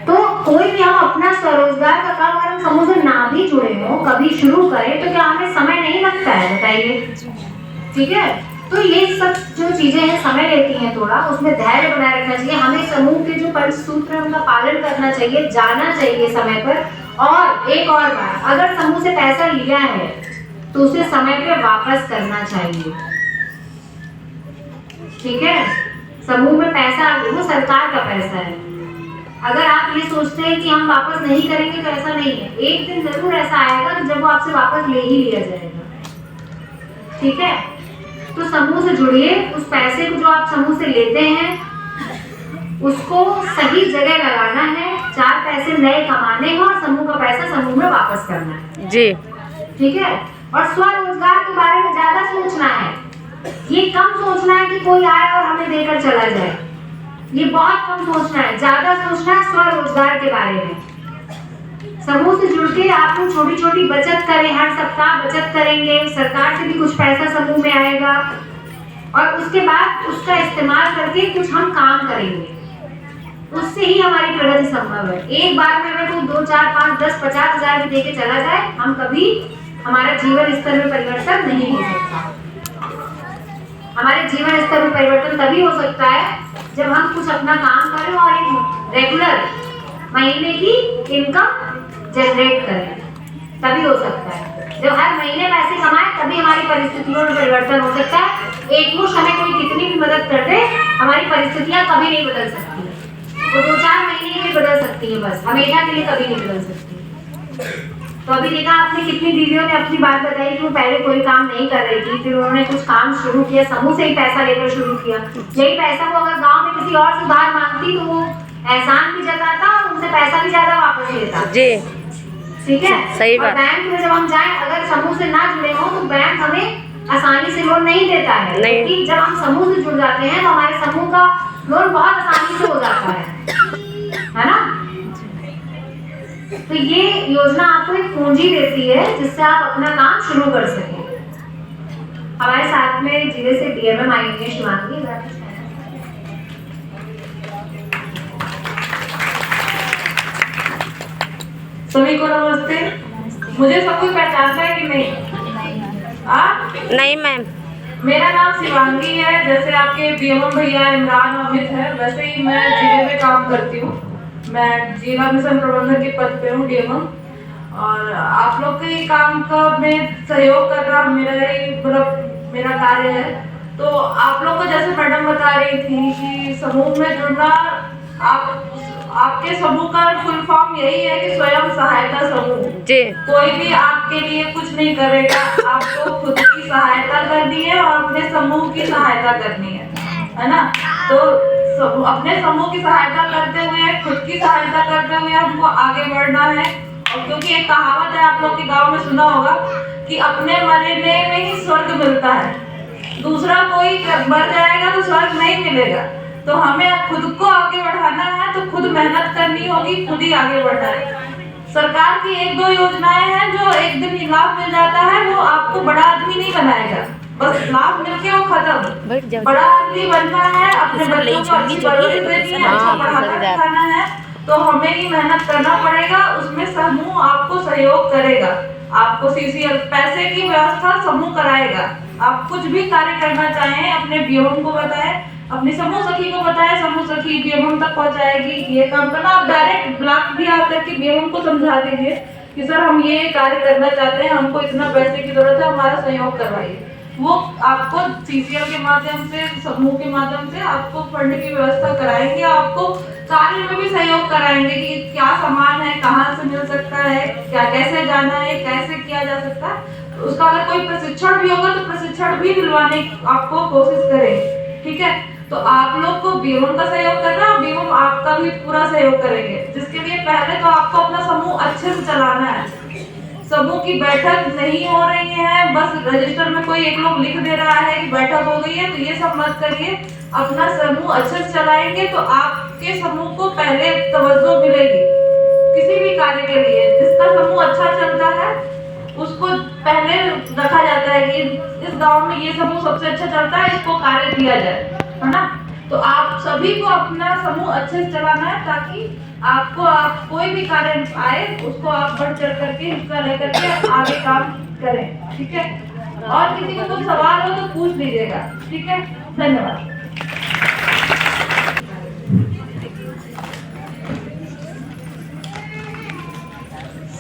तो कोई भी हम अपना स्वरोजगार का काम अगर हम समूह से ना भी जुड़े हो, कभी शुरू करें तो क्या हमें समय नहीं लगता है, बताइए? ठीक है, तो ये सब जो चीजें हैं समय लेती हैं थोड़ा, उसमें धैर्य बनाए रखना चाहिए। हमें समूह के जो पंचसूत्र है उनका पालन करना चाहिए, जाना चाहिए समय पर। और एक और बात, अगर समूह से पैसा लिया है तो उसे समय पे वापस करना चाहिए। ठीक है, समूह में पैसा वो सरकार का पैसा है। अगर आप ये सोचते हैं कि हम वापस नहीं करेंगे तो ऐसा नहीं है, एक दिन जरूर ऐसा आएगा जब वो आपसे वापस ले ही लिया जाएगा। ठीक है, तो समूह से जुड़िए, उस पैसे को जो आप समूह से लेते हैं उसको सही जगह लगाना है, 4 पैसे नए कमाने हैं और समूह का पैसा समूह में वापस करना है जी। ठीक है, और स्वरोजगार के बारे में ज्यादा सोचना है, ये कम सोचना है कि कोई आए और हमें देकर चला जाए, ये बहुत कम सोचना है, ज्यादा सोचना है स्वरोजगार के बारे में। समूह से जुड़ के आप लोग छोटी छोटी बचत करें, हर सप्ताह बचत करेंगे, सरकार से भी कुछ पैसा समूह में आएगा और उसके बाद उसका इस्तेमाल करके कुछ हम काम करेंगे, उससे ही हमारी प्रगति संभव है। एक बार में हमें कोई 2, 4, 5, 10, 50 हजार भी देके चला जाए, हम कभी हमारा जीवन स्तर में परिवर्तन नहीं हो सकता। हमारे जीवन स्तर में परिवर्तन तभी हो सकता है जब हम कुछ अपना काम करें और एक रेगुलर महीने की इनकम जनरेट करें, तभी हो सकता है। जब हर महीने पैसे कमाएं तभी हमारी परिस्थितियों में परिवर्तन हो सकता है। एक मुश्त हमें कोई कितनी भी मदद कर दे, हमारी परिस्थितियां कभी नहीं बदल सकती, वो 2-4 महीने के लिए बदल सकती है, बस हमेशा के लिए कभी नहीं बदल सकती। तो अभी देखा आपने कितनी दीदियों ने अपनी बात बताई कि वो पहले कोई काम नहीं कर रही थी, फिर उन्होंने कुछ काम शुरू किया, समूह से ही पैसा लेकर शुरू किया। यही पैसा वो अगर गांव में किसी और से उधार मांगती तो वो एहसान भी जताता और उनसे पैसा भी ज्यादा वापस लेता जी। ठीक है, सही बात। बैंक में जब हम जाएं, अगर समूह से ना जुड़े हो तो बैंक हमें आसानी से लोन नहीं देता है, लेकिन जब हम समूह से जुड़ जाते हैं तो हमारे समूह का लोन बहुत आसानी से हो जाता है ना। तो ये योजना आपको एक पूंजी देती है जिससे आप अपना काम शुरू कर सकें। हमारे साथ में जिले से डीएमएम आएंगे शिवांगी। सभी को नमस्ते। मुझे सब कोई पहचानता है कि नहीं? नहीं मैम। मेरा नाम शिवांगी है, जैसे आपके डीएमएम भैया इमरान अमित है वैसे ही मैं जिले में काम करती हूँ। मैं जिला मिशन प्रबंधक के पद पे हूँ डीएमएम, और आप लोग के काम का मैं सहयोग करना मेरा कार्य है। तो आप लोग को जैसे मैडम बता रही थी कि समूह में जुड़ना, आपके समूह का फुल फॉर्म यही है कि स्वयं सहायता समूह जी। कोई भी आपके लिए कुछ नहीं करेगा, आपको खुद की सहायता करनी है और अपने समूह की सहायता करनी है ना। तो अपने समूह की सहायता करते हुए, खुद की सहायता करते हुए हमको आगे बढ़ना है। और क्योंकि एक कहावत है, आप लोग के गांव में सुना होगा कि अपने मरने में ही स्वर्ग मिलता है, दूसरा कोई मर जाएगा तो स्वर्ग नहीं मिलेगा। तो हमें खुद को आगे बढ़ाना है तो खुद मेहनत करनी होगी, खुद ही आगे बढ़ना है। सरकार की 1-2 योजनाएं हैं जो एक दिन लाभ मिल जाता है, वो आपको बड़ा आदमी नहीं बनाएगा, बस लाभ मिलके वो खत्म। बड़ा आदमी बनना है, अपने बच्चों को अच्छी परवरिश देनी है, अच्छा पढ़ाना लिखाना है, तो हमें ही मेहनत करना पड़ेगा। उसमें समूह आपको सहयोग करेगा, आपको सीसीएल पैसे की व्यवस्था समूह कराएगा। आप कुछ भी कार्य करना चाहें अपने डीएमएम को बताएं, अपनी समूह सखी को बताएं, समूह सखी डीएमएम तक पहुंचाएगी ये काम करना। आप डायरेक्ट ब्लॉक भी आकर के डीएमएम को समझा दीजिए कि सर हम ये कार्य करना चाहते हैं, हमको इतना पैसे की जरूरत है, हमारा सहयोग करवाइए। वो आपको सीसीएल के माध्यम से, समूह के माध्यम से आपको फंड की व्यवस्था कराएंगे, आपको कार्य में भी सहयोग कराएंगे कि क्या सामान है, कहाँ से मिल सकता है, क्या कैसे जाना है, कैसे किया जा सकता है। उसका अगर कोई प्रशिक्षण भी होगा तो प्रशिक्षण भी दिलवाने की आपको कोशिश करें। ठीक है, तो आप लोग को डीएमएम का सहयोग करना और डीएमएम आपका भी पूरा सहयोग करेंगे, जिसके लिए पहले तो आपको अपना समूह अच्छे से चलाना है। समूह की बैठक नहीं हो रही है, बस रजिस्टर में कोई एक लोग लिख दे रहा है कि बैठक हो गई है, तो ये सब मत करिए। अपना समूह अच्छे से चलाएंगे तो आपके समूह को पहले तवज्जो मिलेगी किसी भी कार्य के लिए। जिसका समूह अच्छा चलता है उसको पहले रखा जाता है कि इस गांव में ये समूह सबसे अच्छा चलता है, इसको कार्य दिया जाए, है ना। तो आप सभी को अपना समूह अच्छे से चलाना है, ताकि आपको कोई भी कार्य आए उसको आप बढ़ चढ़ करके हिस्सा लेकर के आगे काम करें, ठीक है। और किसी को कुछ सवाल हो तो पूछ लीजिएगा, ठीक है। धन्यवाद।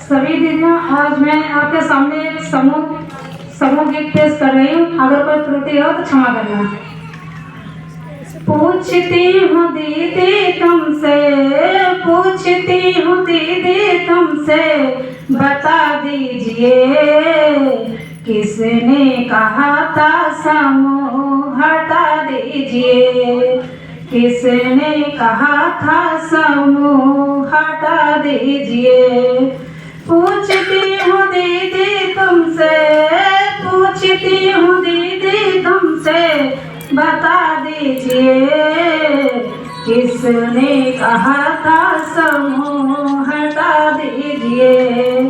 सभी दीदियों, आज मैं आपके सामने एक समूह गीत पेश कर रही हूँ। अगर कोई त्रुटि हो तो क्षमा करना। पूछती हूँ दीदी तुमसे, पूछती हूँ दीदी तुमसे, बता दीजिए किसने कहा था समूह हटा दीजिए, किसने कहा था समूह हटा दीजिए। पूछती हूँ दीदी तुमसे, पूछती हूँ दीदी तुमसे, बता दीजिए किसने कहा था समूह हटा दीजिए,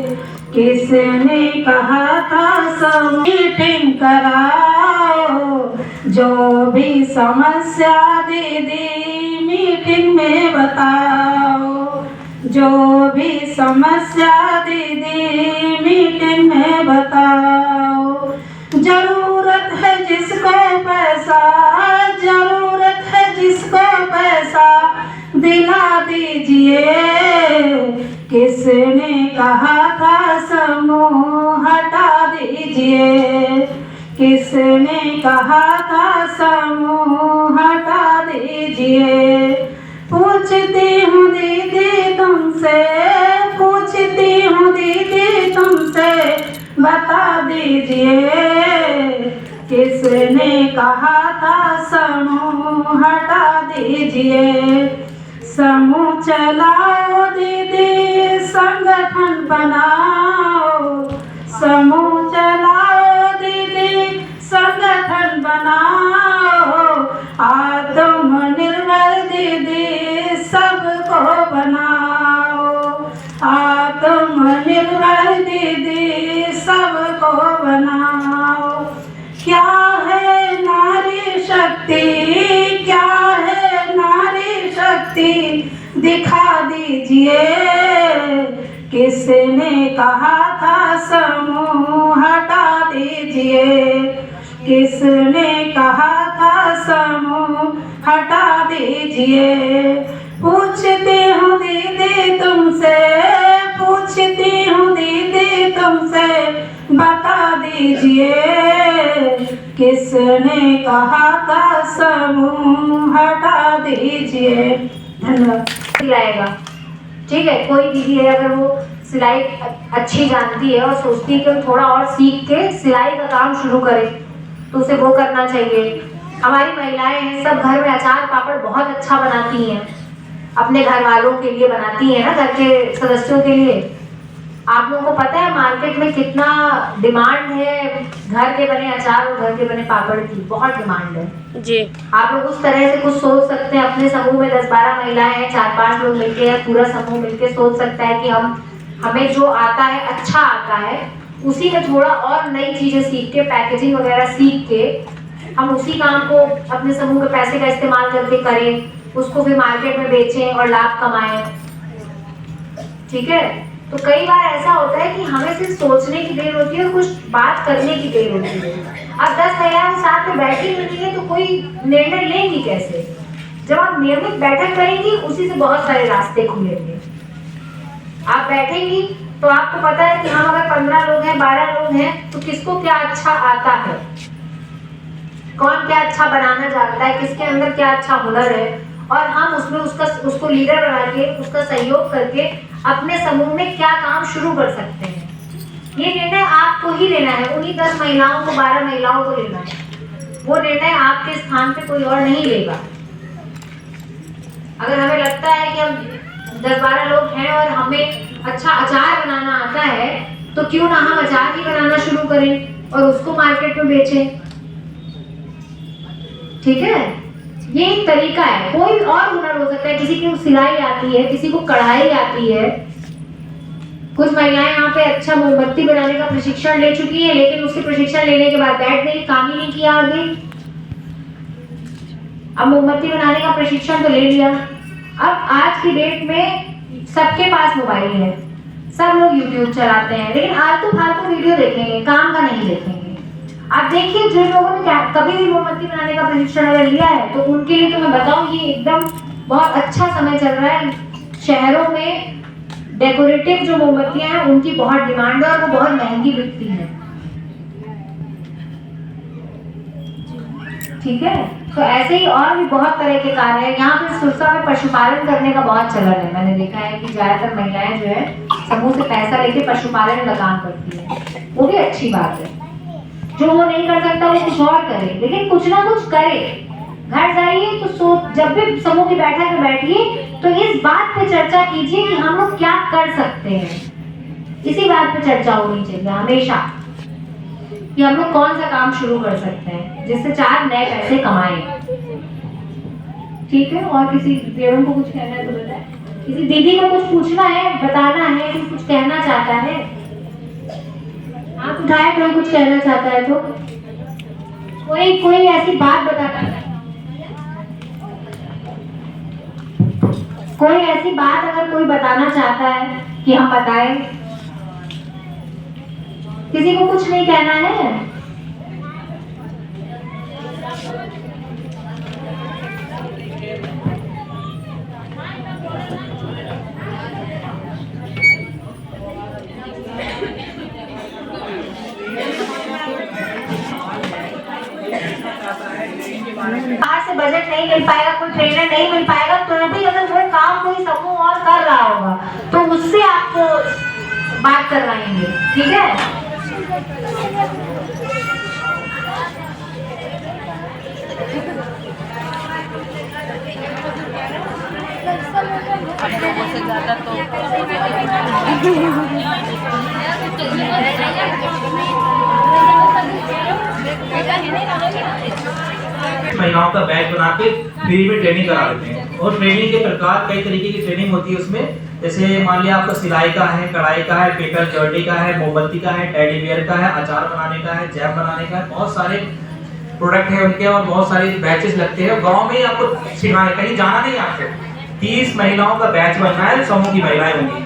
किसने कहा था समूह। मीटिंग कराओ, जो भी समस्या दीदी मीटिंग में बताओ, जो भी समस्या दीदी मीटिंग में बताओ। जरूरत है जिसको पैसा, जरूरत है जिसको पैसा, दिला दीजिए किसने कहा था समूह हटा दीजिए, किसने कहा था समूह हटा दीजिए। पूछती हूँ दीदी तुमसे, पूछती हूँ दीदी तुमसे, बता दीजिए किसने कहा था समूह हटा दीजिए। समूह चलाओ दीदी, संगठन बनाओ, समूह चलाओ दीदी, संगठन बनाओ। आत्मनिर्भर दीदी सबको बनाओ, आत्मनिर्भर दीदी सबको बनाओ। क्या है नारी शक्ति, क्या है नारी शक्ति, दिखा दीजिए किसने कहा था समूह हटा दीजिए, किसने कहा था समूह हटा दीजिए। पूछती हूँ दीदी तुमसे, पूछती हूँ दीदी तुमसे, बता दीजिए किसने कहा था समूह हटा दीजिए। धन्यवाद। सिलाएगा, ठीक है। कोई दीदी है अगर वो सिलाई अच्छी जानती है और सोचती है कि वो थोड़ा और सीख के सिलाई का काम शुरू करे, तो उसे वो करना चाहिए। हमारी महिलाएं हैं सब घर में अचार पापड़ बहुत अच्छा बनाती हैं, अपने घर वालों के लिए बनाती हैं ना, घर के सदस्यों के लिए। आप लोगों को पता है मार्केट में कितना डिमांड है घर के बने अचार और घर के बने पापड़ की, बहुत डिमांड है जी। आप लोग उस तरह से कुछ सोच सकते हैं। अपने समूह में 10-12 महिलाएं हैं, 4-5 लोग मिलके या पूरा समूह मिलके सोच सकता है कि हमें जो आता है अच्छा आता है, उसी में थोड़ा और नई चीजें सीख के, पैकेजिंग वगैरह सीख के हम उसी काम को अपने समूह के पैसे का इस्तेमाल करके करें, उसको फिर मार्केट में बेचें और लाभ कमाएं, ठीक है। तो कई बार ऐसा होता है कि हमें सिर्फ सोचने की देर होती है और कुछ बात करने की देर होती है। अब 10 महिलाएं साथ में बैठी हुई है तो कोई निर्णय लेंगी कैसे? जब आप नियमित बैठक करेंगी उसी से बहुत सारे रास्ते खुलेंगे। आप बैठेंगी तो आपको पता है कि हम अगर 15 लोग हैं, 12 लोग हैं, तो किसको क्या अच्छा आता है, कौन क्या अच्छा बनाना जानता है, किसके अंदर क्या अच्छा हुनर है, और हम उसमें उसको लीडर बना के उसका सहयोग करके अपने समूह में क्या काम शुरू कर सकते हैं। ये निर्णय आपको ही लेना है, उन्हीं 10 महिलाओं को, 12 महिलाओं को लेना है। वो निर्णय आपके स्थान पे कोई और नहीं लेगा। अगर हमें लगता है कि हम 10-12 लोग हैं और हमें अच्छा अचार बनाना आता है, तो क्यों ना हम अचार ही बनाना शुरू करें और उसको मार्केट में बेचें, ठीक है। ये एक तरीका है। कोई और हुनर हो सकता है, किसी को सिलाई आती है, किसी को कढ़ाई आती है। कुछ महिलाएं यहाँ पे अच्छा मोमबत्ती बनाने का प्रशिक्षण ले चुकी है, लेकिन उसके प्रशिक्षण लेने के बाद बैठ गई, काम ही नहीं किया आगे। अब मोमबत्ती बनाने का प्रशिक्षण तो ले लिया, अब आज की डेट में सबके पास मोबाइल है, सब लोग यूट्यूब चलाते हैं, लेकिन आलतू फालतू वीडियो देखेंगे, काम का नहीं देखेंगे। आप देखिए जिन लोगों ने कभी भी मोमबत्ती बनाने का प्रशिक्षण अगर लिया है तो उनके लिए तो मैं बताऊं ये एकदम बहुत अच्छा समय चल रहा है। शहरों में डेकोरेटिव जो मोमबत्तियां हैं उनकी बहुत डिमांड है और वो बहुत महंगी बिकती है। ठीक है, तो ऐसे ही और भी बहुत तरह के कार्य है। यहाँ पे सुरसा में पशुपालन करने का बहुत चलन है। मैंने देखा है कि ज्यादातर महिलाएं जो है समूह से पैसा लेके पशुपालन का काम करती है, वो भी अच्छी बात है। जो वो नहीं कर सकता वो कुछ और करे, लेकिन कुछ ना कुछ करे। घर जाइए तो जब भी समूह की बैठक में बैठिए तो इस बात पे चर्चा कीजिए कि हम लोग क्या कर सकते हैं। इसी बात पे चर्चा होनी चाहिए हमेशा कि हम लोग कौन सा काम शुरू कर सकते हैं जिससे 4 नए पैसे कमाएं। ठीक है, और किसी देवों को कुछ कहना है तो बताए, किसी दीदी को कुछ पूछना है, बताना है, कि कुछ कहना चाहता है, हाथ उठाए, कोई कुछ कहना चाहता है तो कोई ऐसी बात बताना है, कोई ऐसी बात अगर कोई बताना चाहता है कि हम बताएं। किसी को कुछ नहीं कहना है? बाहर से बजट नहीं मिल पाएगा, कोई ट्रेनर नहीं मिल पाएगा, तो भी अगर वो काम कोई समूह और कर रहा होगा तो उससे आपको बात करवाएंगे। ठीक है, लोगों से ज्यादा तो महिलाओं का बैच बना के फ्री में ट्रेनिंग करा देते हैं। और ट्रेनिंग के प्रकार कई तरीके की ट्रेनिंग होती है उसमें, जैसे मान लिया आपका सिलाई का है, कढ़ाई का है, पेपर ज्वेलरी का है, मोमबत्ती का है, टेडी बियर का है, अचार बनाने का है, जैम बनाने का है, बहुत सारे प्रोडक्ट है उनके और बहुत सारे बैचेस लगते हैं। गाँव में आपको सिखाने, कहीं जाना नहीं आपको। 30 महिलाओं का बैच बनना है, समूह की महिलाएं होंगी,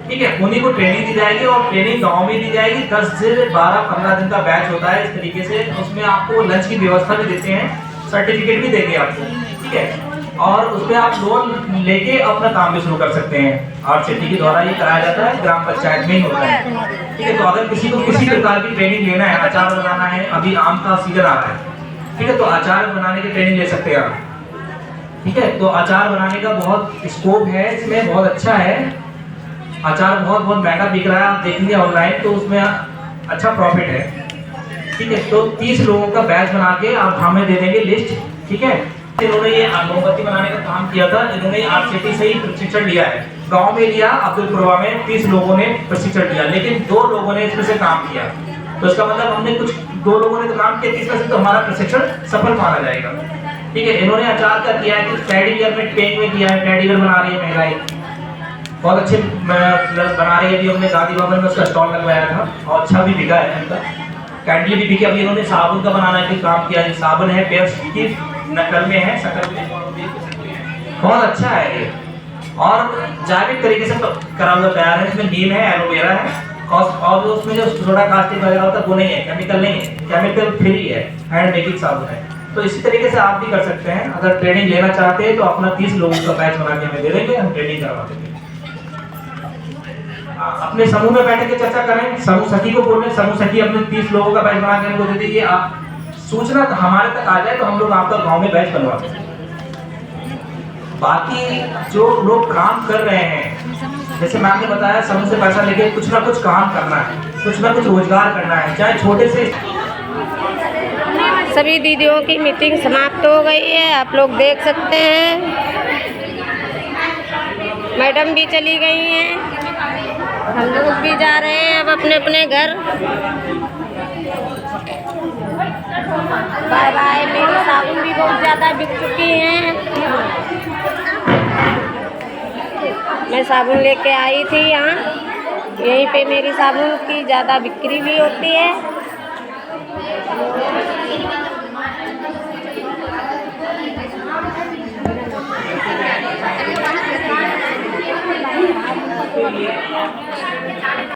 ठीक है, उन्हीं को ट्रेनिंग दी जाएगी और ट्रेनिंग गांव में दी जाएगी। 10 से 12-15 दिन का बैच होता है इस तरीके से। उसमें आपको लंच की व्यवस्था भी देते हैं, सर्टिफिकेट भी देंगे आपको, ठीक है, और उसमें आप लोन लेके अपना काम भी शुरू कर सकते हैं। आर्ट सिटी के द्वारा ये कराया जाता है, ग्राम पंचायत में ही होता है, ठीक है। तो अगर किसी को किसी प्रकार की ट्रेनिंग लेना है, अचार बनाना है, अभी आम का सीजन आ रहा है, ठीक है, तो अचार बनाने की ट्रेनिंग ले सकते हैं आप, ठीक है। तो अचार बनाने का बहुत स्कोप है इसमें, बहुत अच्छा है। अचार बहुत महंगा बिक रहा है, आप देखेंगे ऑनलाइन तो उसमें अच्छा प्रॉफिट है, ठीक है। तो 30 लोगों का बैच बना के आप हमें दे देंगे लिस्ट, ठीक है। इन्होंने ये मोमबत्ती बनाने का काम किया था, इन्होंने आर्ट सिटी से ही प्रशिक्षण लिया है, गांव में लिया, अब्दुलपुरवा में 30 लोगों ने प्रशिक्षण लिया, लेकिन 2 लोगों ने इसमें से काम किया। तो इसका मतलब हमने कुछ 2 लोगों ने तो काम किया, 30 में से तो हमारा प्रशिक्षण सफल माना जाएगा, ठीक है। इन्होंने अचार का किया है, टेडी बियर में पेन में किया है, टेडी बियर बना रही है महिलाएं, बहुत अच्छे बना रही है। अभी हमने गांधी भवन में उसका स्टॉल लगवाया था और अच्छा भी बिका है उनका, कैंडल भी बिकी। अभी इन्होंने साबुन का बनाना है काम किया है, साबुन है, पेयर्स की नकल में है, शक्कर में, बहुत अच्छा है ये और जैविक तरीके से करा हुआ तैयार है। इसमें नीम है, एलोवेरा है और उसमें जो सोडा कास्टिक वगैरह होता है वो नहीं है, केमिकल नहीं है, केमिकल फ्री है, हैंड मेकिंग साबुन है। तो इसी तरीके से आप भी कर सकते हैं। अगर ट्रेनिंग लेना चाहते हैं तो अपना 30 लोगों का बैच बना के हमें दे देंगे, हम ट्रेनिंग करवा देंगे। अपने समूह में बैठ के चर्चा करें, समूह सखी को बोलें, समूह सखी अपने 30 लोगों का बैच बना के हमको दे दीजिए। आप सूचना हमारे तक आ जाए तो हम लोग आपका गांव में बैच बनवा देंगे। बाकी जो लोग काम कर रहे हैं, जैसे मैं आपने बताया, समूह से पैसा लेके कुछ ना कुछ काम करना है, कुछ ना कुछ रोजगार करना है, चाहे छोटे से। सभी दीदियों की मीटिंग समाप्त हो गई है, आप लोग देख सकते हैं। मैडम भी चली गई हैं, हम लोग भी जा रहे हैं अब अपने अपने घर। Bye bye. मेरी साबुन भी बहुत ज़्यादा बिक चुकी हैं। मैं साबुन लेके आई थी यहाँ, यहीं पे मेरी साबुन की ज़्यादा बिक्री भी होती है। उसके लिए